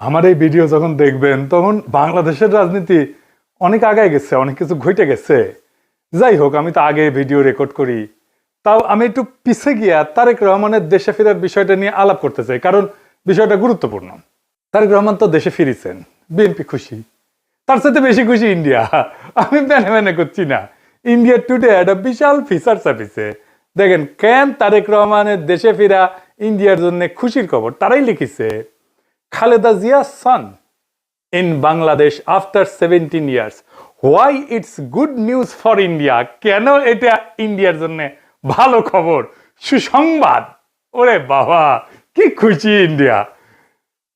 আমার এই ভিডিও যখন দেখবেন তখন বাংলাদেশের রাজনীতি অনেক আগায় গেছে, অনেক কিছু ঘটে গেছে। যাই হোক, আমি তো আগে ভিডিও রেকর্ড করি, তাও আমি একটু পিছে গিয়া তারেক রহমানের দেশে ফেরার বিষয়টা নিয়ে আলাপ করতে চাই, কারণ বিষয়টা গুরুত্বপূর্ণ। তারেক রহমান তো দেশে ফিরেছেন, বিএনপি খুশি, তার সাথে বেশি খুশি ইন্ডিয়া। আমি মেনে মেনে করছি না। ইন্ডিয়া টুডে একটা বিশাল ফিচার ছাপিছে, দেখেন কেন তারেক রহমানের দেশে ফিরা ইন্ডিয়ার জন্য খুশির খবর। তারাই লিখেছে, Khaleda জিয়া's son in Bangladesh after 17 years. Why it's good news for India? কেন এটা ইন্ডিয়ার জন্য ভালো খবর, সুসংবাদ। ওরে বাবা, কি খুশি ইন্ডিয়া।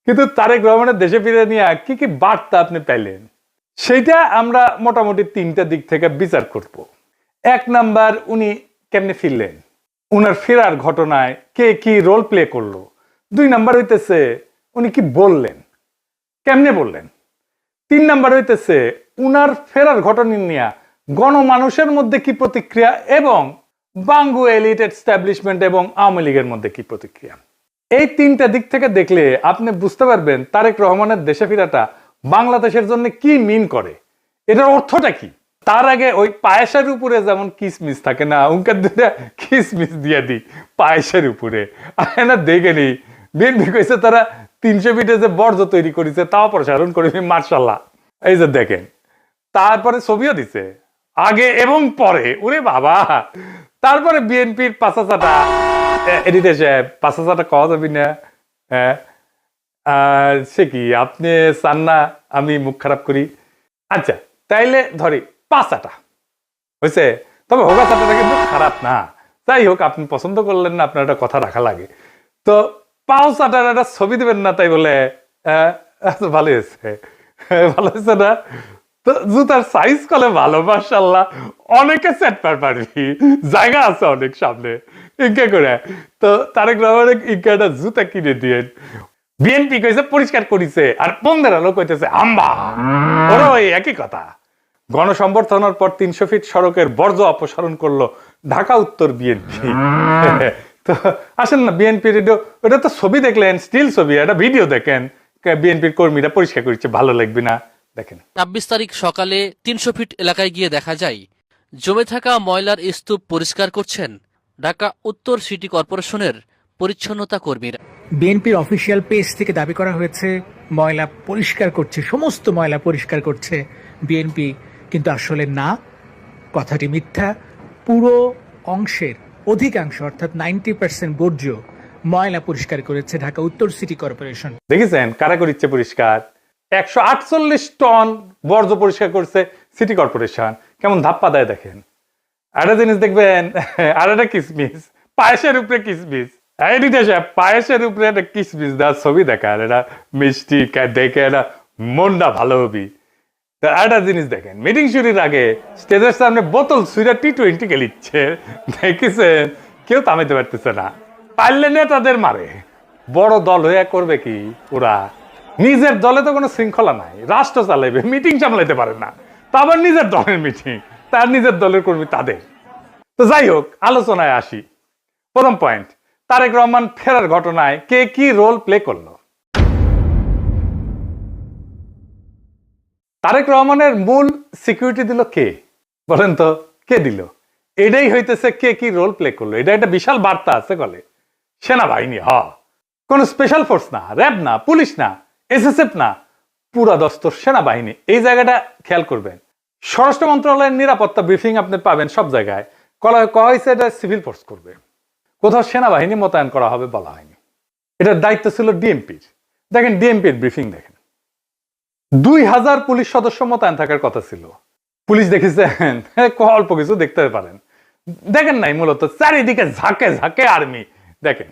কিন্তু তারেক রহমানের দেশে ফিরে নিয়ে কি কি বার্তা আপনি পাইলেন, সেটা আমরা মোটামুটি তিনটা দিক থেকে বিচার করব। এক নাম্বার, উনি কেমনে ফিরলেন, উনার ফেরার ঘটনায় কে কি রোল প্লে করলো। দুই নাম্বার হইতেছে উনি কি বললেন, কেমনে বললেন। তিন নাম্বার হইতেছে উনার ফেরার ঘটনা নিয়ে গণমানুষের মধ্যে কি প্রতিক্রিয়া, এবং বাঙ্গু এলিট এস্টাবলিশমেন্ট এবং আওয়ামী লীগের মধ্যে কি প্রতিক্রিয়া। এই তিনটা দিক থেকে দেখলে আপনি বুঝতে পারবেন তারেক রহমানের দেশে ফেরাটা বাংলাদেশের জন্য কি মিন করে, এটার অর্থটা কি। তার আগে ওই পায়েসের উপরে যেমন কিসমিস থাকে না, উনকার দুটা কিসমিস দিয়ে দিই পায়েসের উপরে। না দেখেনি বিএনপি কইছে তারা 300 ফিটে যে বর্জ্য তৈরি করেছে তাও প্রসারণ করে, মার্শাল্লাহ। এই যে দেখেন, তারপরে ছবিও দিছে আগে এবং পরে, ওরে বাবা। তারপরে বিএনপির পাঁচাচাটা এডিটে সাহেব, পাঁচাচাটা কওয়া যাবি না, হ্যাঁ সে কি আপনি চান না আমি মুখ খারাপ করি? আচ্ছা তাইলে ধরি পাঁচাটা হয়েছে, তবে হোগা চাটাটা কিন্তু খারাপ না। যাই হোক, আপনি পছন্দ করলেন না, আপনার একটা কথা রাখা লাগে। তো পাও চাটার একটা ছবি দেবেন না, তাই বলে ভালো হয়েছে, ভালো হয়েছে না? তো জুতার সাইজ কলে ভালো, মাশাআল্লাহ, অনেকে সেট পারবি, জায়গা আছে অনেক সামনে, ইনকে করে। তো তারেক রহমানের ইনকে একটা জুতা কিনে দিয়ে বিএনপি কইছে পরিষ্কার করিছে, আর পন্দের আলো কইতেছে আম্বা, ওরা ওই একই কথা। গণসংবর্ধনার পর 300 ফিট সড়কের বর্জ্য অপসারণ করলো ঢাকা উত্তর বিএনপি। তো আসেন না বিএনপির, ওটা তো ছবি দেখলেন, স্টিল ছবি, একটা ভিডিও দেখেন, বিএনপির কর্মীরা পরিষ্কার করছে, ভালো লাগবে না? দেখেন ২৬ তারিখ সকালে ৩০০ ফিট এলাকায় গিয়ে দেখা যায় জমে থাকা ময়লার স্তূপ পরিষ্কার করছেন ঢাকা উত্তর সিটি কর্পোরেশনের পরিচ্ছন্নতা কর্মীরা। বিএনপির অফিসিয়াল পেজ থেকে দাবি করা হয়েছে ময়লা পরিষ্কার করছে, সমস্ত ময়লা পরিষ্কার করছে বিএনপি, কিন্তু আসলে না, কথাটি মিথ্যা। পুরো অংশের অধিকাংশ অর্থাৎ 90% বর্জ্য ময়লা পরিষ্কার করেছে ঢাকা উত্তর সিটি কর্পোরেশন। দেখেছেন কারা করিচ্ছে পরিষ্কার? 148 টন বর্জ্য পরিষ্কার করছে সিটি কর্পোরেশন। কেমন ধাপ্পা দেয় দেখেন। একটা জিনিস দেখবেন, আর একটা কিসমিস, পায়েসের উপরে কিসমিস, পায়েসের উপরে একটা কিসমিস দেওয়ার ছবি দেখার, এটা মিষ্টি দেখে এটা মনটা ভালো হবি। একটা জিনিস দেখেন, মিটিং শুরুর আগে স্টেজের সামনে বোতল সুইরা T20 খেলিচ্ছে, দেখেছেন? কেউ থামাইতে পারতেছে না, পারলে নেতাদের মারে। বড় দল হয়ে করবে কি ওরা? নিজের দলে তো কোনো শৃঙ্খলা নাই, রাষ্ট্র চালাইবে, মিটিং সামলাইতে পারে না, তা আবার নিজের দলের মিটিং, তার নিজের দলের কর্মী তাদের। তো যাই হোক, আলোচনায় আসি। প্রথম পয়েন্ট, তারেক রহমান ফেরার ঘটনায় কে কি রোল প্লে করলো। তারেক রহমানের মূল সিকিউরিটি দিল কে, বলেন তো? কে দিল? এটাই হইতেছে কে কি রোল প্লে করলো। এটা একটা বিশাল বার্তা আছে বলে। সেনাবাহিনী, কোন স্পেশাল ফোর্স না, র্যাব না, পুলিশ না, এসএসএফ না, পুরা দস্তর সেনাবাহিনী। এই জায়গাটা খেয়াল করবেন। স্বরাষ্ট্র মন্ত্রণালয়ের নিরাপত্তা ব্রিফিং আপনি পাবেন সব জায়গায়, কয়া হয়েছে এটা সিভিল ফোর্স করবে, কোথাও সেনাবাহিনী মোতায়েন করা হবে বলা হয়নি। এটার দায়িত্ব ছিল ডিএমপির। দেখেন ডিএমপির ব্রিফিং দেখেন, 2000 পুলিশ সদস্য মোতায়েন থাকার কথা ছিল। পুলিশ দেখেছেন অল্প কিছু দেখতে পারেন, দেখেন নাই, মূলত চারিদিকে ঝাঁকে ঝাঁকে আর্মি। দেখেন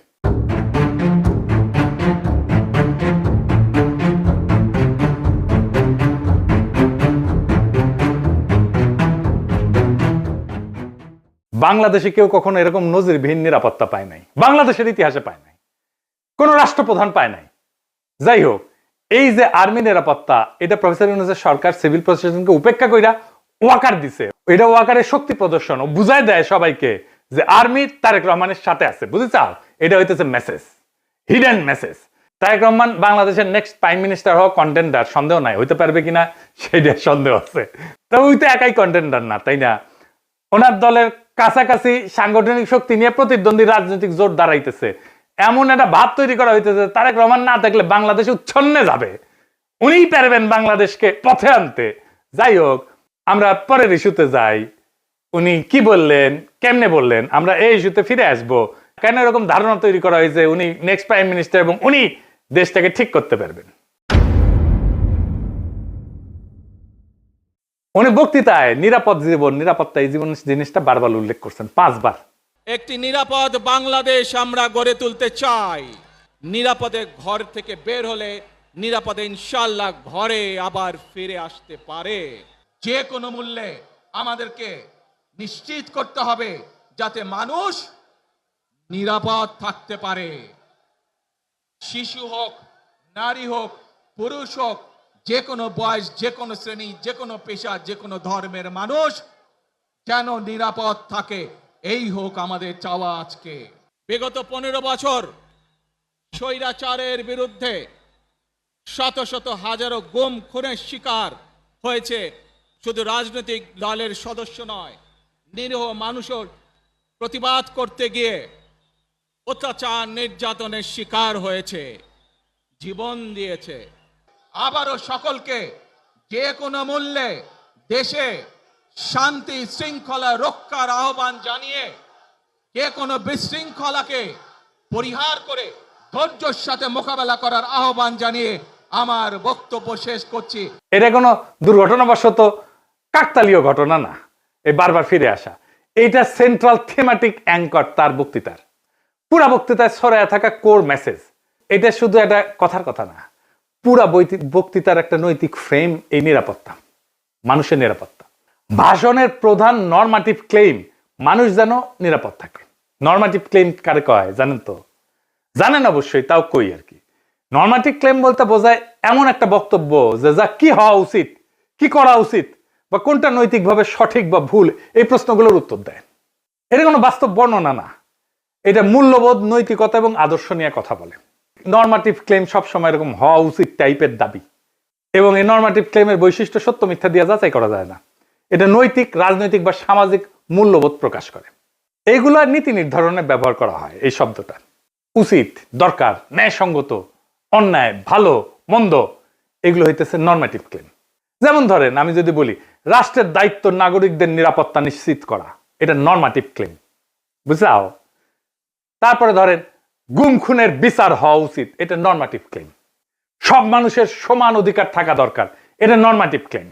বাংলাদেশে কেউ কখনো এরকম নজিরবিহীন নিরাপত্তা পায় নাই, বাংলাদেশের ইতিহাসে পায় নাই, কোন রাষ্ট্রপ্রধান পায় নাই। যাই হোক, এই যে আর্মি নিরাপত্তা, এটা প্রফেসর ইউনূসের সরকার সিভিল প্রশাসনকে উপেক্ষা কইরা ওয়াকার দিছে। এটা ওয়াকারের শক্তি প্রদর্শন, ও বুঝাই দেয় সবাইকে যে আর্মি তারেক রহমানের সাথে আছে, বুঝেছ? এটা হইতেছে message, hidden message. Tarek Rahman বাংলাদেশের নেক্সট প্রাইম মিনিস্টার হওয়া কন্টেন্ডার, সন্দেহ নাই, হইতে পারবে কিনা সেইটা সন্দেহ আছে। তো ওই তো একাই কন্টেন্ডার না, তাই না? ওনার দলের কাছাকাছি সাংগঠনিক শক্তি নিয়ে প্রতিদ্বন্দ্বী রাজনৈতিক জোট দাঁড়াইতেছে, এমন একটা ভাব তৈরি করা হইতেছে তারেক রহমান না থাকলে বাংলাদেশ উচ্ছন্নে যাবে, উনিই পারবেন বাংলাদেশকে পথে আনতে। যাই হোক, আমরা পরের ইস্যুতে যাই। উনি কি বললেন, কেমনে বললেন, আমরা এই ইস্যুতে ফিরে আসবো। কেন এরকম ধারণা তৈরি করা হয়েছে উনি নেক্সট প্রাইম মিনিস্টার এবং উনি দেশটাকে ঠিক করতে পারবেন? উনি বক্তৃতায় নিরাপদ জীবন, নিরাপত্তা, এই জীবন জিনিসটা বারবার উল্লেখ করছেন, 5 বার। একটি নিরাপদ বাংলাদেশ আমরা গড়ে তুলতে চাই। নিরাপদে ঘর থেকে বের হলে নিরাপদে ইনশাআল্লাহ ঘরে আবার ফিরে আসতে পারে। যে কোনো মূল্যে আমাদেরকে নিশ্চিত করতে হবে যাতে মানুষ নিরাপদ থাকতে পারে। শিশু হোক, নারী হোক, পুরুষ হোক, যে কোনো বয়স, যে কোনো শ্রেণী, যে কোনো পেশা, যে কোনো ধর্মের মানুষ যেন নিরাপদ থাকে, এই হোক আমাদের চাওয়া। আজকে বিগত 15 বছর স্বৈরাচারের বিরুদ্ধে শত শত হাজারো গুম খুনের শিকার হয়েছে শুধু রাজনৈতিক দলের সদস্য নয়, নিরীহ মানুষের প্রতিবাদ করতে গিয়ে অত্যাচার নির্যাতনের শিকার হয়েছে, জীবন দিয়েছে। আবারও সকলকে যে কোনো মূল্যে দেশে শান্তি শৃঙ্খলা রক্ষার আহ্বান জানিয়ে যে কোনো বিশৃঙ্খলাকে পরিহার করে ধৈর্যের সাথে মোকাবেলা করার আহ্বান জানিয়ে আমার বক্তব্য শেষ করছি। এটা কোনো দুর্ঘটনাবশত কাকতালীয় ঘটনা না, এই বারবার ফিরে আসা, এইটা সেন্ট্রাল থিমেটিক অ্যাঙ্কর তার বক্তৃতার। পুরা বক্তৃতায় ছড়ায় থাকা কোর মেসেজ। এটা শুধু একটা কথার কথা না, পুরা বক্তৃতার একটা নৈতিক ফ্রেম এই নিরাপত্তা, মানুষের নিরাপত্তা। ভাষণের প্রধান নরমাটিভ ক্লেম মানুষ যেন নিরাপদ থাকে। নরমাটিভ ক্লেম কারে কয় জানেন তো? জানেন অবশ্যই, তাও কই আর কি। নরমাটিভ ক্লেম বলতে বোঝায় এমন একটা বক্তব্য যে যা কি হওয়া উচিত, কি করা উচিত, বা কোনটা নৈতিকভাবে সঠিক বা ভুল, এই প্রশ্নগুলোর উত্তর দেয়। এটা কোনো বাস্তব বর্ণনা না, এটা মূল্যবোধ, নৈতিকতা এবং আদর্শ নিয়ে কথা বলে। নরমাটিভ ক্লেম সবসময় এরকম হওয়া উচিত টাইপের দাবি, এবং এই নরমাটিভ ক্লেমের বৈশিষ্ট্য সত্য মিথ্যা দিয়ে যাচাই করা যায় না। এটা নৈতিক, রাজনৈতিক বা সামাজিক মূল্যবোধ প্রকাশ করে। এইগুলো নীতি নির্ধারণে ব্যবহার করা হয় এই শব্দটা। উচিত, দরকার, ন্যায়সঙ্গত, অন্যায়, ভালো, মন্দ, এগুলো হইতেছে নরমাটিভ ক্লেম। যেমন ধরেন, আমি যদি বলি রাষ্ট্রের দায়িত্ব নাগরিকদের নিরাপত্তা নিশ্চিত করা, এটা নরমাটিভ ক্লেম, বুঝাও। তারপরে ধরেন গুম খুনের বিচার হওয়া উচিত, এটা নরমাটিভ ক্লেম। সব মানুষের সমান অধিকার থাকা দরকার, এটা নরমাটিভ ক্লেম।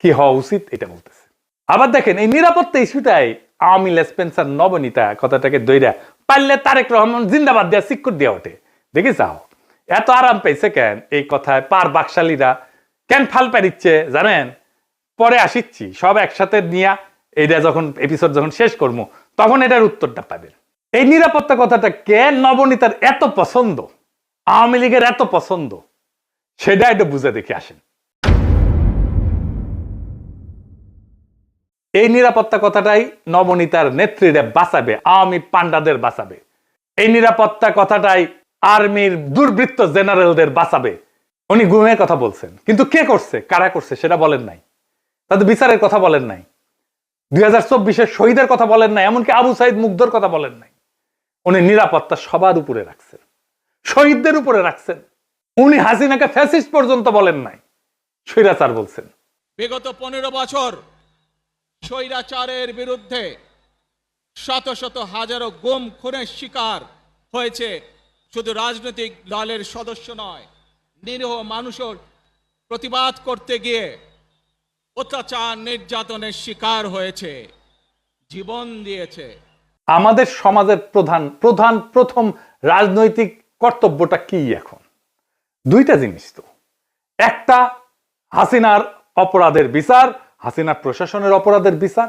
কি হওয়া উচিত এটা বলতেছে। আবার দেখেন এই নিরাপত্তা ইস্যুটাই আওয়ামী লেসপেন্সার নবনীতা কথাটাকে দইরা পারলে তারেক রহমান জিন্দাবাদ দেওয়া সিক্কুর দেওয়া ওঠে। দেখে যাও এত আরাম পেয়েছে কেন এই কথায়, পার বাকশালীরা কেন ফাল পারিচ্ছে জানেন? পরে আসিচ্ছি, সব একসাথে নিয়ে এইটা যখন এপিসোড যখন শেষ করবো তখন এটার উত্তরটা পাবেন। এই নিরাপত্তা কথাটা কেন নবনীতার এত পছন্দ, আওয়ামী লীগের এত পছন্দ, সেটা একটু বুঝে দেখে আসেন। এই নিরাপত্তা কথাটাই নবনীতার নেত্রীরা বাঁচাবে, আওয়ামী পান্ডাদের বাঁচাবে। এই নিরাপত্তা কথাটাই আর্মির দুর্বৃত্ত জেনারেলদের বাঁচাবে। উনি গুমের কথা বলছেন, কিন্তু কে করছে, কারা করছে সেটা বলেন নাই। তাদের বিচারের কথা বলেন নাই, 2024-এর শহীদের কথা বলেন নাই, এমনকি আবু সাইদ মুগ্ধর কথা বলেন নাই। উনি নিরাপত্তা সবার উপরে রাখছেন, শহীদদের উপরে রাখছেন। উনি হাসিনাকে ফ্যাসিস্ট পর্যন্ত বলেন নাই, স্বৈরাচার বলছেন। বিগত 15 বছর স্বৈরাচারের বিরুদ্ধে শত শত হাজারো গুম খুনের শিকার হয়েছে শুধু রাজনৈতিক দলের সদস্য নয়, নিরীহ মানুষের প্রতিবাদ করতে গিয়ে অত্যাচার নির্যাতনের শিকার হয়েছে, জীবন দিয়েছে। আমাদের সমাজের প্রথম রাজনৈতিক কর্তব্যটা কি এখন? দুইটা জিনিস তো, একটা হাসিনার অপরাধের বিচার, হাসিনার প্রশাসনের অপরাধের বিচার,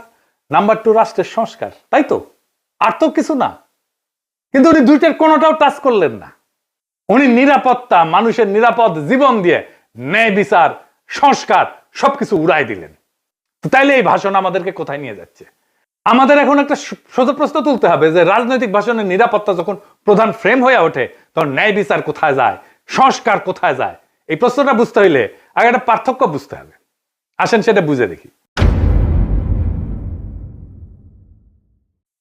নাম্বার 2 রাষ্ট্রের সংস্কার, তাই তো? আর তো কিছু না। কিন্তু উনি দুইটার কোনোটাও টাচ করলেন না। উনি নিরাপত্তা, মানুষের নিরাপদ জীবন দিয়ে ন্যায় বিচার, সংস্কার সবকিছু উড়াই দিলেন। তো তাইলে এই ভাষণ আমাদেরকে কোথায় নিয়ে যাচ্ছে? আমাদের এখন একটা সোজা প্রশ্ন তুলতে হবে যে রাজনৈতিক ভাষণের নিরাপত্তা যখন প্রধান ফ্রেম হয়ে ওঠে তখন ন্যায় বিচার কোথায় যায়, সংস্কার কোথায় যায়? এই প্রশ্নটা বুঝতে হইলে আগে একটা পার্থক্য বুঝতে হবে। আসেন সেটা বুঝে দেখি।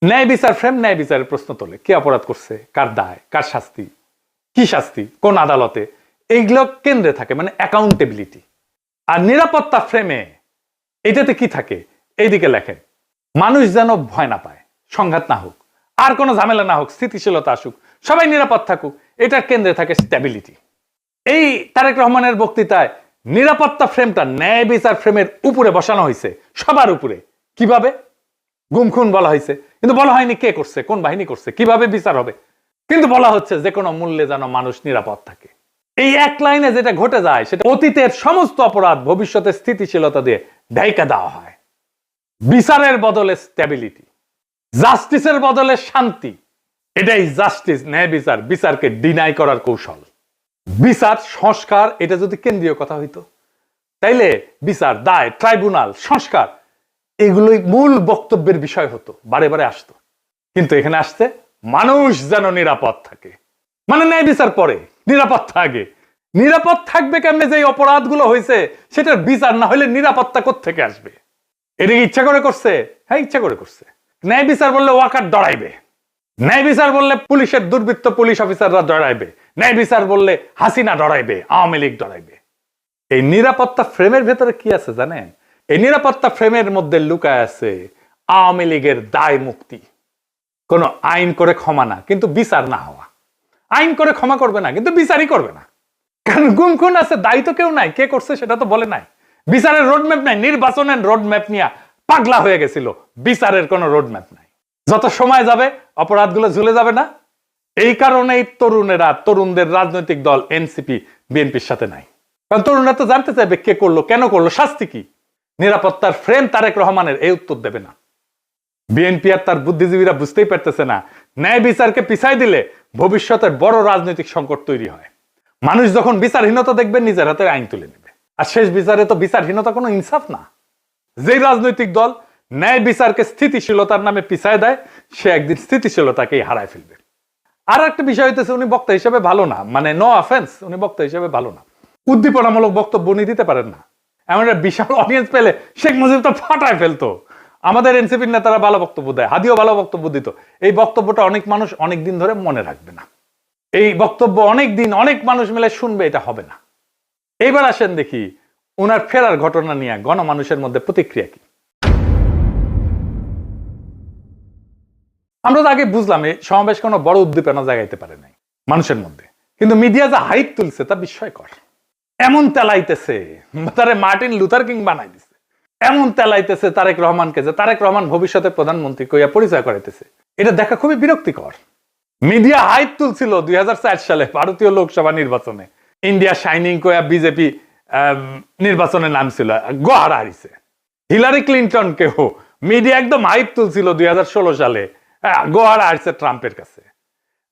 ন্যায় বিচার ফ্রেম ন্যায় বিচারের প্রশ্ন তোলে, কে অপরাধ করছে, কার দায়, কার শাস্তি, কি শাস্তি, কোন আদালতে, এইগুলো কেন্দ্রে থাকে, মানে অ্যাকাউন্টেবিলিটি। আর নিরাপত্তা ফ্রেমে এটাতে কি থাকে? এইদিকে লেখেন, মানুষ যেন ভয় না পায়, সংঘাত না হোক, আর কোনো ঝামেলা না হোক, স্থিতিশীলতা আসুক, সবাই নিরাপদ থাকুক, এটার কেন্দ্রে থাকে স্ট্যাবিলিটি। এই তারেক রহমানের বক্তৃতায় নিরাপত্তা ফ্রেমটা ন্যায় বিচার ফ্রেমের উপরে বসানো হয়েছে, সবার উপরে। কিভাবে? গুম খুন বলা হয়েছে, কিন্তু বলা হয়নি কে করছে, কোন বাহিনী করছে, কিভাবে বিচার হবে, কিন্তু বলা হচ্ছে যে কোনো মূল্যে যেন মানুষ নিরাপদ থাকে। এই এক লাইনে যেটা ঘটে যায় সেটা অতীতের সমস্ত অপরাধ ভবিষ্যতে স্থিতিশীলতা দিয়ে ঢাইকা দেওয়া হয়। বিচারের বদলে স্ট্যাবিলিটি, জাস্টিসের বদলে শান্তি, এটাই জাস্টিস, ন্যায় বিচার, বিচারকে ডিনাই করার কৌশল। বিচার সংস্কার এটা যদি কেন্দ্রীয় কথা হইতো, তাইলে বিচার, দায়, ট্রাইব্যুনাল, সংস্কার এগুলোই মূল বক্তব্যের বিষয় হতো, বারে বারে আসতো। কিন্তু এখানে আসছে মানুষ যেন নিরাপদ থাকে, মানে ন্যায় বিচার পরে, নিরাপত্তা আগে। নিরাপদ থাকবে কেমনে? যে অপরাধগুলো হয়েছে সেটার বিচার না হলে নিরাপত্তা কোত্থেকে আসবে? এটা ইচ্ছা করে করছে? হ্যাঁ, ইচ্ছা করে করছে। ন্যায় বিচার বললে ওয়াকার ডরাইবে, ন্যায় বিচার বললে পুলিশের দুর্বৃত্ত পুলিশ অফিসাররা ডরাইবে, ন্যায় বিচার বললে হাসিনা ডরাইবে, আওয়ামী লীগ ডরাইবে। এই নিরাপত্তা ফ্রেমের ভেতরে কি আছে জানেন? এই নিরাপত্তা ফ্রেমের মধ্যে লুকায় আছে আওয়ামী লীগের দায় মুক্তি। কোন আইন করে ক্ষমা না, কিন্তু বিচার না হওয়া। আইন করে ক্ষমা করবে না, কিন্তু বিচারই করবে না। কারণ গুম খুন আছে, দায়ী তো কেউ নাই, কে করছে সেটা তো বলে নাই। বিচারের রোডম্যাপ নাই, নির্বাচনের রোডম্যাপ নিয়ে পাগলা হয়ে গেছিল, বিচারের কোনো রোডম্যাপ নাই। যত সময় যাবে অপরাধগুলো ঝুলে যাবে না? এই কারণেই তরুণেরা, তরুণদের রাজনৈতিক দল এনসিপি বিএনপির সাথে নাই। কারণ তরুণরা তো জানতে চাইবে কে করলো, কেন করলো, শাস্তি কি। নিরাপত্তার ফ্রেম তারেক রহমানের এই উত্তর দেবে না। বিএনপি আর তার বুদ্ধিজীবীরা বুঝতেই পারতেছে না, ন্যায় বিচারকে পিছাই দিলে ভবিষ্যতের বড় রাজনৈতিক সংকট তৈরি হয়। মানুষ যখন বিচারহীনতা দেখবে নিজের হাতে আইন তুলে নেবে। আর শেষ বিচারে তো বিচারহীনতা কোনো ইনসাফ না। যে রাজনৈতিক দল ন্যায় বিচারকে স্থিতিশীলতার নামে পিছায় দেয়, সে একদিন স্থিতিশীলতাকেই হারায় ফেলবে। আর একটা বিষয় হইতেছে, উনি বক্তা হিসেবে ভালো না, মানে নো অফেন্স, উনি বক্তা হিসেবে ভালো না। উদ্দীপনামূলক বক্তব্য উনি দিতে পারেন না। এমন একটা বিশাল অডিয়েন্স পেলে শেখ মুজিব তো ফাটায় ফেলতো। আমাদের এনসিপির নেতারা ভালো বক্তব্য দেয়, হাদিও ভালো বক্তব্য দিত। এই বক্তব্যটা অনেক মানুষ অনেক দিন ধরে মনে রাখবে না। এই বক্তব্য অনেক দিন অনেক মানুষ মিলে শুনবে, এটা হবে না। এইবার আসেন দেখি ওনার ফেরার ঘটনা নিয়ে গণমানুষের মধ্যে প্রতিক্রিয়া কি। আমরা তো আগে বুঝলাম এই সমাবেশ কোনো বড় উদ্দীপনা জাগাইতে পারে নাই মানুষের মধ্যে, কিন্তু মিডিয়া যা হাইপ তুলছে তা বিস্ময়কর। এমন তেলাইতেছে, তারে মার্টিন লুথার কিং বানাই দিছে। এমন তেলাইতেছে তারেক রহমানকে যে তারেক রহমান ভবিষ্যতে প্রধানমন্ত্রী কইয়া পরিচয় করাইতেছে। এটা দেখা খুবই বিরক্তিকর। মিডিয়া হাইপ তুলছিল 2004 সালে ভারতীয় লোকসভা নির্বাচনে, ইন্ডিয়া শাইনিং কইয়া বিজেপি নির্বাচনে নামছিল, গোহারা হারিছে। হিলারি ক্লিন্টনকেও মিডিয়া একদম হাইপ তুলছিল 2016 সালে, গোহারা হারিছে ট্রাম্পের কাছে।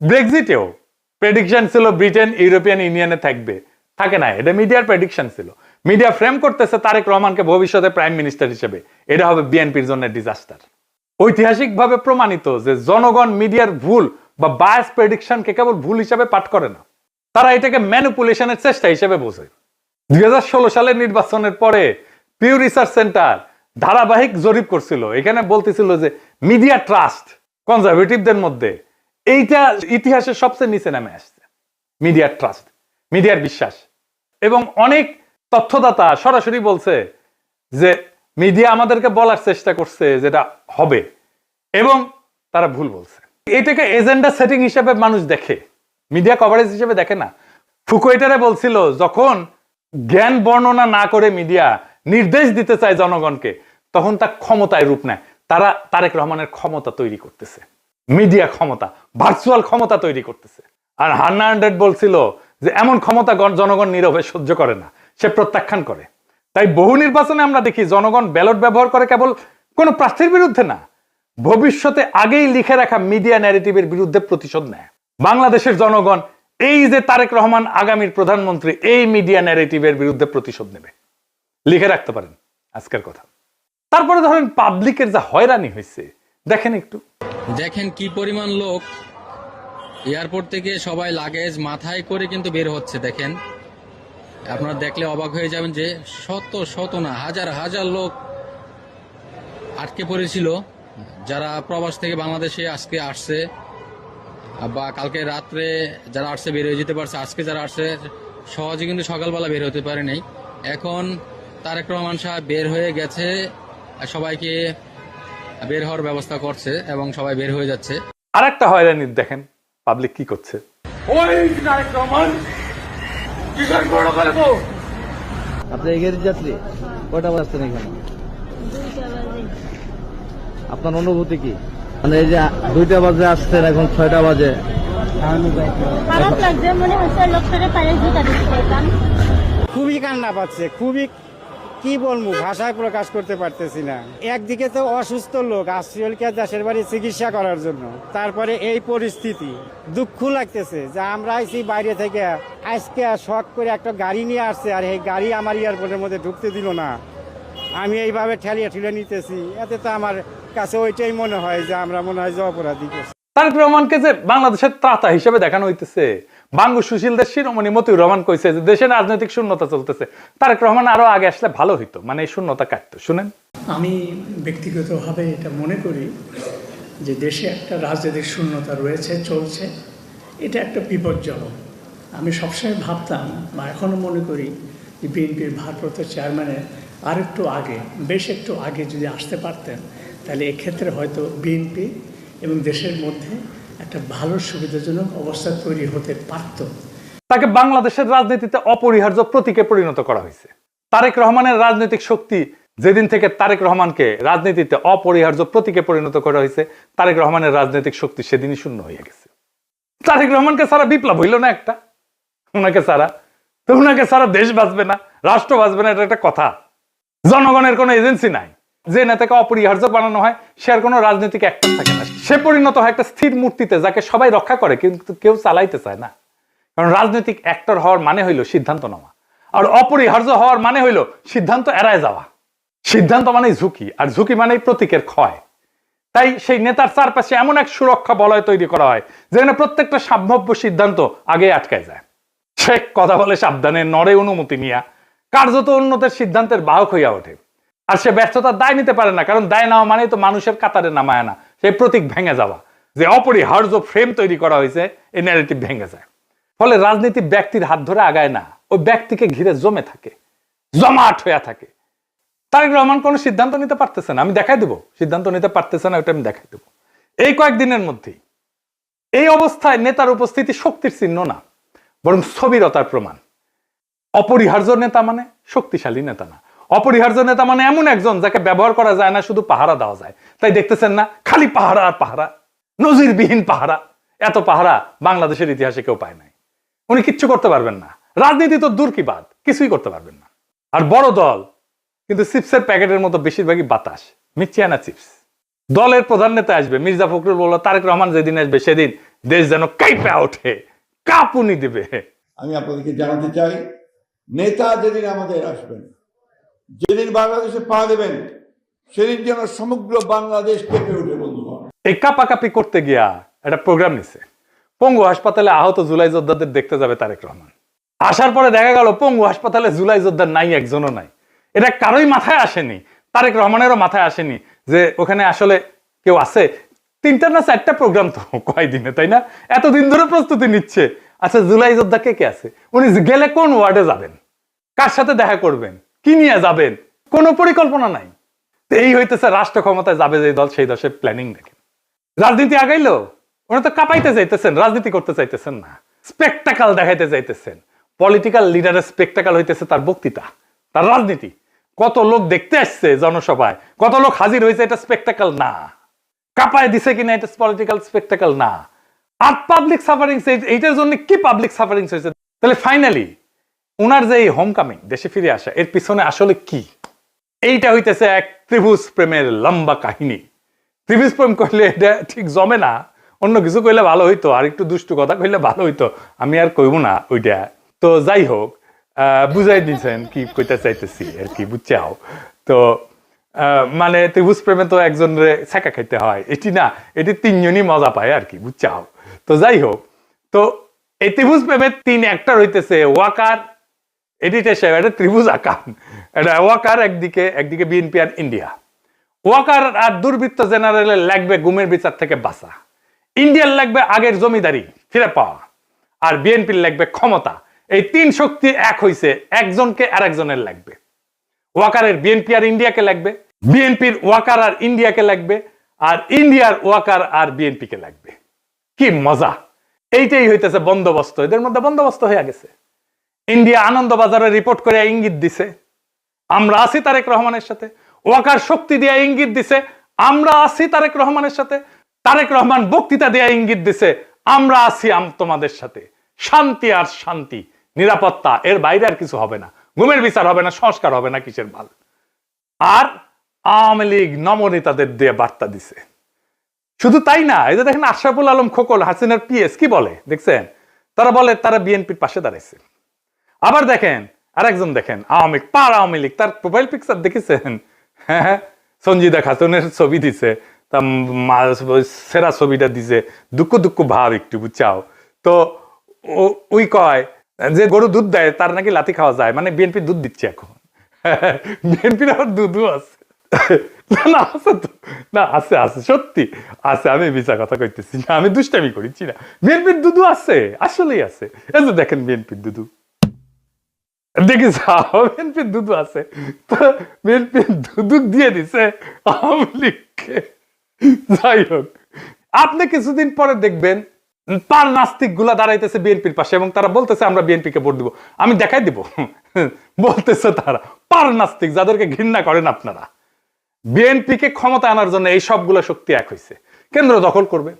ব্রেক্সিটেও প্রেডিকশন ছিল ব্রিটেন ইউরোপিয়ান ইউনিয়নে থাকবে, থাকে না। এটা মিডিয়ার প্রেডিকশন ছিল। মিডিয়া ফ্রেম করতেছে তারেক রহমানকে ভবিষ্যতে প্রাইম মিনিস্টার হিসেবে, এটা হবে বিএনপির জন্য ডিজাস্টার। ঐতিহাসিকভাবে প্রমাণিত যে জনগণ মিডিয়ার ভুল বা বায়াস প্রেডিকশনকে কেবল ভুল হিসাবে পাঠ করে না, তারা এটাকে ম্যানিপুলেশনের চেষ্টা হিসেবে বোঝে। 2016 সালের নির্বাচনের পরে পিউ রিসার্চ সেন্টার ধারাবাহিক জরিপ করছিল, এখানে বলতেছিল যে মিডিয়া ট্রাস্ট কনজারভেটিভদের মধ্যে এইটা ইতিহাসের সবচেয়ে নিচে নামে আসছে। মিডিয়ার ট্রাস্ট, মিডিয়ার বিশ্বাস। এবং অনেক তথ্যদাতা সরাসরি বলছে যে মিডিয়া আমাদেরকে বলার চেষ্টা করছে যেটা হবে, এবং তারা ভুল বলছে। এটাকে এজেন্ডা সেটিং হিসেবে মানুষ দেখে, মিডিয়া কভারেজ হিসেবে দেখে না। ফুকুয়েটারে বলছিল যখন জ্ঞান বর্ণনা না করে মিডিয়া নির্দেশ দিতে চায় জনগণকে, তখন তা ক্ষমতায় রূপ নেয়। তারা তারেক রহমানের ক্ষমতা তৈরি করতেছে, মিডিয়া ক্ষমতা, ভার্চুয়াল ক্ষমতা তৈরি করতেছে। আর হান্না আন্ড্রেড বলছিল যে এমন ক্ষমতা জনগণ নীরবে সহ্য করে না, সে প্রত্যাখ্যান করে। তাই বহু নির্বাচনে আমরা দেখি জনগণ ব্যালট ব্যবহার করে কেবল কোন প্রার্থীর বিরুদ্ধে না, ভবিষ্যতে আগেই লিখে রাখা মিডিয়া ন্যারেটিভের বিরুদ্ধে প্রতিশোধ নেয়। বাংলাদেশের জনগণ এই যে তারেক রহমান আগামীর প্রধানমন্ত্রী, এই মিডিয়া ন্যারেটিভের বিরুদ্ধে প্রতিশোধ নেবে, লিখে রাখতে পারেন আজকের কথা। তারপরে ধরেন পাবলিকের যা হয়রানি হয়েছে দেখেন একটু। দেখেন কি পরিমাণ লোক এয়ারপোর্ট থেকে সবাই লাগেজ মাথায় করে কিন্তু বের হচ্ছে। দেখেন, আপনারা দেখলে অবাক হয়ে যাবেন যে শত শত না হাজার হাজার লোক আটকে পড়েছিল, যারা প্রবাস থেকে বাংলাদেশে আজকে আসছে বা কালকে রাত্রে যারা আসছে বের হয়ে যেতে পারছে, আজকে যারা আসছে সহজে কিন্তু সকালবেলা বের হতে পারে নাই। এখন তারেক রহমান সাহেব বের হয়ে গেছে, সবাইকে বের হওয়ার ব্যবস্থা করছে এবং সবাই বের হয়ে যাচ্ছে। আর একটা হয়রানি দেখেন পাবলিক কি করছে। আপনি এগিয়ে যাত্রী কয়টা বাজছেন এখানে? আপনার অনুভূতি কি? মানে এই যে 2টা বাজে আসছেন, এখন 6টা বাজে। খারাপ লাগছে, মনে হচ্ছে লোকটাকে পায়ে জুতা দিতে পারতাম। খুবই কান্না পাচ্ছে, খুবই কি বলবো, ভাষায় প্রকাশ করতে পারতেছি না। একদিকে তো অসুস্থ লোক আসছিলকে দেশের বাড়ি চিকিৎসা করার জন্য, তারপরে এই পরিস্থিতি, দুঃখ লাগতেছে যে আমরা আইছি বাইরে থেকে, আজকে শখ করে একটা গাড়ি নিয়ে আসছে আর এই গাড়ি আমার এয়ারপোর্টের মধ্যে ঢুকতে দিল না। আমি এইভাবে ঠেলিয়ে ঠেলে নিতেছি, এতে তো আমার কাছে ওইটাই মনে হয় যে আমরা মনে হয় যে অপরাধী করছি। তারেক রহমানকে যে বাংলাদেশের ত্রাতা হিসেবে দেখানো হইতেছে, বাঙ্গু সুশীলদের শিরোমণি মতিউর রহমান কইছে যে দেশে রাজনৈতিক শূন্যতা চলতেছে, তারেক রহমান আরো আগে আসলে ভালো হইতো, মানে এই শূন্যতা কাটতো। শুনেন, আমি ব্যক্তিগতভাবে এটা মনে করি যে দেশে একটা রাজনৈতিক শূন্যতা রয়েছে, চলছে, এটা একটা বিপজ্জনক। আমি সবসময় ভাবতাম বা এখনও মনে করি যে বিএনপির ভারপ্রাপ্ত চেয়ারম্যানের আর একটু আগে, বেশ একটু আগে যদি আসতে পারতেন, তাহলে এক্ষেত্রে হয়তো বিএনপি এবং দেশের মধ্যে একটা ভালো সুবিধাজনক অবস্থা তৈরি হতে পারত। তাকে বাংলাদেশের রাজনীতিতে অপরিহার্য প্রতীকে পরিণত করা হয়েছে। তারেক রহমানের রাজনৈতিক শক্তি যেদিন থেকে তারেক রহমানকে রাজনীতিতে অপরিহার্য প্রতীকে পরিণত করা হয়েছে, তারেক রহমানের রাজনৈতিক শক্তি সেদিনই শূন্য হয়ে গেছে। তারেক রহমানকে ছাড়া বিপ্লব হইল না একটা, ওনাকে ছাড়া তো, ওনাকে ছাড়া দেশ বাঁচবে না, রাষ্ট্র বাঁচবে না, এটা একটা কথা। জনগণের কোনো এজেন্সি নাই, যে নেতাকে অপরিহার্য বানানো হয় সে আর কোনো রাজনৈতিক অ্যাক্টর থাকে না, সে পরিণত হয় একটা স্থির মূর্তিতে যাকে সবাই রক্ষা করে কিন্তু কেউ চালাইতে চায় না। কারণ রাজনৈতিক অ্যাক্টর হওয়ার মানে হইল সিদ্ধান্ত নেওয়া, আর অপরিহার্য হওয়ার মানে হইল সিদ্ধান্ত এড়ায় যাওয়া। সিদ্ধান্ত মানেই ঝুঁকি, আর ঝুঁকি মানেই প্রতীকের ক্ষয়। তাই সেই নেতার চারপাশে এমন এক সুরক্ষা বলয় তৈরি করা হয় যেখানে প্রত্যেকটা সম্ভাব্য সিদ্ধান্ত আগে আটকায় যায়। সে কথা বলে সাবধানে, নড়ে অনুমতি নিয়া, কার্যত উন্নতের সিদ্ধান্তের বাহক হইয়া ওঠে। আর সে ব্যর্থতার দায় নিতে পারে না, কারণ দায় নেওয়া মানেই তো মানুষের কাতারে নামায় না, সেই প্রতীক ভেঙে যাওয়া, যে অপরিহার্য ফ্রেম তৈরি করা হয়েছে, এই ন্যারেটিভ ভেঙে যায়। ফলে রাজনীতি ব্যক্তির হাত ধরে আগায় না, ওই ব্যক্তিকে ঘিরে জমে থাকে, জমাট হইয়া থাকে। তারেক রহমান কোনো সিদ্ধান্ত নিতে পারতেছে না, আমি দেখাই দেবো সিদ্ধান্ত নিতে পারতেছে না, ওটা আমি দেখাই দেবো এই কয়েকদিনের মধ্যেই। এই অবস্থায় নেতার উপস্থিতি শক্তির চিহ্ন না, বরং স্থবিরতার প্রমাণ। অপরিহার্য নেতা মানে শক্তিশালী নেতা না, অপরিহার্য নেতা মানে এমন একজন যাকে ব্যবহার করা যায় না, শুধু পাহারা দেওয়া যায়। তাই দেখতেছেন না, খালি পাহারা আর পাহারা, নজিরবিহীন পাহারা। এত পাহারা বাংলাদেশের ইতিহাসে কেউ পায় নাই। উনি কিচ্ছু করতে পারবেন না, রাজনীতি তো দূর কি বাদ, কিছুই করতে পারবেন না। আর বড় দল কিন্তু চিপসের প্যাকেটের মতো বেশিরভাগই বাতাস, মিচিয়ানা চিপস। দলের প্রধান নেতা আসবে, মির্জা ফখরুল বলল তারেক রহমান যেদিন আসবে সেদিন দেশ যেন কাঁপে ওঠে, কাঁপুনি দেবে। আমি আপনাদেরকে জানাতে চাই, নেতা যেদিন আমাদের আসবেন, যেদিন বাংলাদেশে পা দেবেন, সেদিন যেন সমগ্র বাংলাদেশ কেঁপে উঠে। বন্ধুগণ, এই কাপাকাপি করতে গিয়া একটা প্রোগ্রাম নিছে, পঙ্গু হাসপাতালে আহত জুলাই যোদ্ধাদের দেখতে যাবে তারেক রহমান। আসার পরে দেখা গেল পঙ্গু হাসপাতালে জুলাই যোদ্ধা নাই, একজনও নাই। এটা কারোই মাথায় আসেনি, তারেক রহমানেরও মাথায় আসেনি যে ওখানে আসলে কেউ আছে। 3টা না 4টা প্রোগ্রাম তো কয়দিনে, তাই না? এতদিন ধরে প্রস্তুতি নিচ্ছে। আচ্ছা, জুলাই যোদ্ধা কে কে আছে? উনি গেলে কোন ওয়ার্ডে যাবেন, কার সাথে দেখা করবেন, কি নিয়ে যাবেন, কোনো পরিকল্পনা নাই। এই হইতেছে রাষ্ট্র ক্ষমতায় যাবে যে দল, সেই দশের প্ল্যানিং দেখেন। রাজনীতি আগাইলো, ওনারা তো কাঁপাইতে চাইতেছেন, রাজনীতি করতে চাইতেছেন না, স্পেকটাকাল দেখাইতে চাইতেছেন। পলিটিক্যাল লিডারের স্পেকটাকাল হইতেছে তার বক্তৃতা, তার রাজনীতি। কত লোক দেখতে আসছে জনসভায়, কত লোক হাজির হয়েছে, এটা স্পেকটাকাল না। কাঁপায় দিছে কিনা, এটা পলিটিক্যাল স্পেকটাকাল না। আর পাবলিক সাফারিংস, এইটার জন্য কি পাবলিক সাফারিংস হয়েছে? তাহলে ফাইনালি ওনার যে এই হোম কামিং, দেশে ফিরে আসা, এর পিছনে আসলে কি? এইটা হইতেছে এক ত্রিভুজ প্রেমের লম্বা কাহিনী। ত্রিভুজ প্রেম করলে এটা ঠিক জমে না, অন্য কিছু কইলে ভালো হইতো, আর একটু দুষ্টু কথা কইলে ভালো হইতো, আমি আর কইব না ওইটা। তো যাই হোক, বুঝাই দিয়েছেন কি কইতে চাইতেছি আর কি, বুঝছাও তো। মানে ত্রিভুজ প্রেমে তো একজনের ছেঁকা খাইতে হয়, এটি না, এটি 3জনই মজা পায় আর কি, বুঝছাও। তো যাই হোক, তো এই ত্রিভুজ প্রেমের 3 অ্যাক্টর হইতেছে ওয়াকার, এডিটর সাহেব, এটা ত্রিভুজ আকার, এটা ওয়াকার একদিকে বিএনপি আর ইন্ডিয়া। ওয়াকার আর দুর্বৃত্ত জেনারেলের লাগবে গুমের বিচার থেকে বাঁচা, ইন্ডিয়ার লাগবে আগের জমিদারি ফিরে পাওয়া, আর বিএনপির লাগবে ক্ষমতা। এই 3 শক্তি এক হইছে, একজনকে আর একজনের লাগবে। ওয়াকারের বিএনপি আর ইন্ডিয়াকে লাগবে, বিএনপির ওয়াকার আর ইন্ডিয়াকে লাগবে, আর ইন্ডিয়ার ওয়াকার আর বিএনপিকে লাগবে। কি মজা! এইটাই হইতেছে বন্দোবস্ত, এদের মধ্যে বন্দোবস্ত হয়ে গেছে। ইন্ডিয়া আনন্দবাজারে রিপোর্ট করে ইঙ্গিত দিছে আমরা আছি তারেক রহমানের সাথে, ওয়াকার শক্তি দিয়ে ইঙ্গিত দিছে আমরা আছি তারেক রহমানের সাথে, তারেক রহমান বক্তৃতা দিয়ে ইঙ্গিত দিছে আমরা আছি তোমাদের সাথে। শান্তি আর শান্তি, নিরাপত্তা, এর বাইরে আর কিছু হবে না। গুমের বিচার হবে না, সংস্কার হবে না, কিসের ভাল। আর আওয়ামী লীগ নমনেতাদের দিয়ে বার্তা দিছে। শুধু তাই না, এই যে দেখেন আশরাফুল আলম খোকন, হাসিনার পিএস, কি বলে দেখছেন? তারা বলে তারা বিএনপির পাশে দাঁড়াইছে। আবার দেখেন আরেকজন, দেখেন আওয়ামী লীগ, তার প্রোফাইল পিকচার দেখেছেন? হ্যাঁ, সঞ্জিদা খাতুনের ছবি দিছে, তা সেরা ছবিটা দিছে, দুঃখ ভাব একটু, বুঝছাও তো। ওই কয় যে গরু দুধ দেয় তার নাকি লাথি খাওয়া যায়, মানে বিএনপি দুধ দিচ্ছে এখন। বিএনপির আবার দুধও আছে। না আছে তো, না আছে আছে, সত্যি আছে, আমি মিছা কথা কইতেছি না, আমি দুষ্টামি করিছি না। বিএনপির দুধু আছে, আসলেই আছে। এই যে দেখেন বিএনপির দুধু, দেখিস বিএনপির দুধু আছে, তো বিএনপির দুধু দিয়ে দিছে আওয়ামী লীগকে। যাই হোক, আপনি কিছুদিন পরে দেখবেন পার নাস্তিক গুলা দাঁড়াইতেছে বিএনপির পাশে এবং তারা বলতেছে আমরা বিএনপিকে ভোট দিব। আমি দেখাই দিব, বলতেছে তারা পার নাস্তিক, যাদেরকে ঘৃণা করেন আপনারা। বিএনপিকে ক্ষমতা আনার জন্য এই সবগুলো শক্তি এক হয়েছে। কেন্দ্র দখল করবে,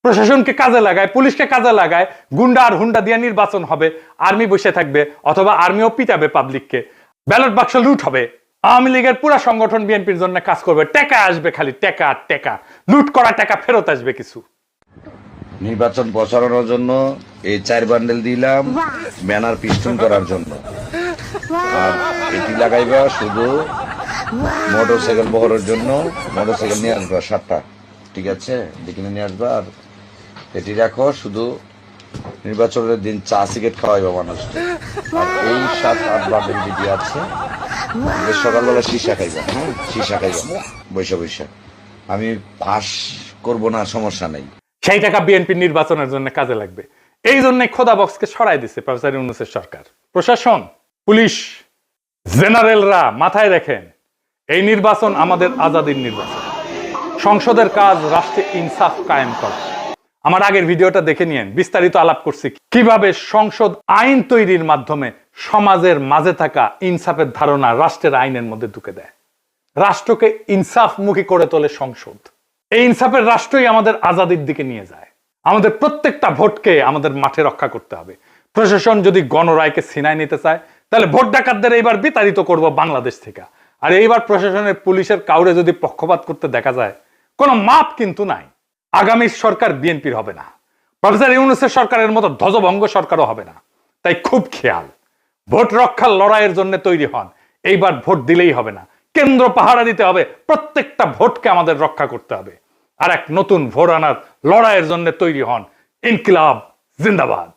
প্রশাসনকে কাজে লাগায়, পুলিশকে কাজে লাগায়, গুন্ডা আর হুন্ডা দিয়ে নির্বাচন হবে, আর্মি বসে থাকবে, অথবা আর্মিও পিটাবে পাবলিককে, ব্যালট বাক্স লুট হবে। আওয়ামী লীগের পুরো সংগঠন বিএনপির জন্য কাজ করবে, টাকা আসবে, খালি টাকা আর টাকা, লুট করা টাকা ফেরত আসবে কিছু। নির্বাচন প্রচারণার জন্য এই 4 বান্ডেল দিলাম ব্যানার পিস্টন করার জন্য, আর এটি লাগাইবা শুধু মোটরসাইকেল বহরের জন্য। মোটরসাইকেল নিয়ে আসবা 7টা, ঠিক আছে, দেখে নিয়ে আসবা। আর এটি রাখো শুধু নির্বাচনের দিন চা সিগারেট খাওয়াইবা মানুষকে। আর এই 7-8 বান্ডেল যেটি আছে, সকালবেলা সীসা খাইবা, হ্যাঁ সীসা খাইবা বৈশা। আমি পাস করবো না, সমস্যা নেই। সেই টাকা বিএনপি নির্বাচনের জন্য কাজে লাগবে। এই জন্য খোদা বক্সকে সরাই দিছে প্রফেসর ইউনূসের সরকার। প্রশাসন, পুলিশ, জেনারেলরা মাথায় রাখেন, এই নির্বাচন আমাদের আজাদির নির্বাচন। সংসদের কাজ রাষ্ট্রে ইনসাফ কায়েম করা। আমার আগের ভিডিওটা দেখে নিয়েন, বিস্তারিত আলাপ করছি কিভাবে সংসদ আইন তৈরির মাধ্যমে সমাজের মাঝে থাকা ইনসাফের ধারণা রাষ্ট্রের আইনের মধ্যে ঢুকে দেয়। রাষ্ট্রকে ইনসাফমুখী করে তোলে সংসদ। এই ইনসাফের রাষ্ট্রই আমাদের আজাদির দিকে নিয়ে যায়। আমাদের প্রত্যেকটা ভোটকে আমাদের মাঠে রক্ষা করতে হবে। প্রশাসন যদি গণরায়কে ছিনায় নিতে চায়, তাহলে ভোট ডাকাতদের এইবার বিতাড়িত করব বাংলাদেশ থেকে। আর এইবার প্রশাসনের, পুলিশের কাউরে যদি পক্ষপাত করতে দেখা যায়, কোনো মাপ কিন্তু নাই। আগামী সরকার বিএনপির হবে না, প্রফেসর ইউনূসের সরকারের মতো ধ্বজভঙ্গ সরকারও হবে না। তাই খুব খেয়াল, ভোট রক্ষার লড়াইয়ের জন্য তৈরি হন। এইবার ভোট দিলেই হবে না, কেন্দ্র পাহারা দিতে হবে, প্রত্যেকটা ভোটকে আমাদের রক্ষা করতে হবে। আর এক নতুন ভোট আনার লড়াইয়ের জন্য তৈরি হন। ইনকিলাব জিন্দাবাদ।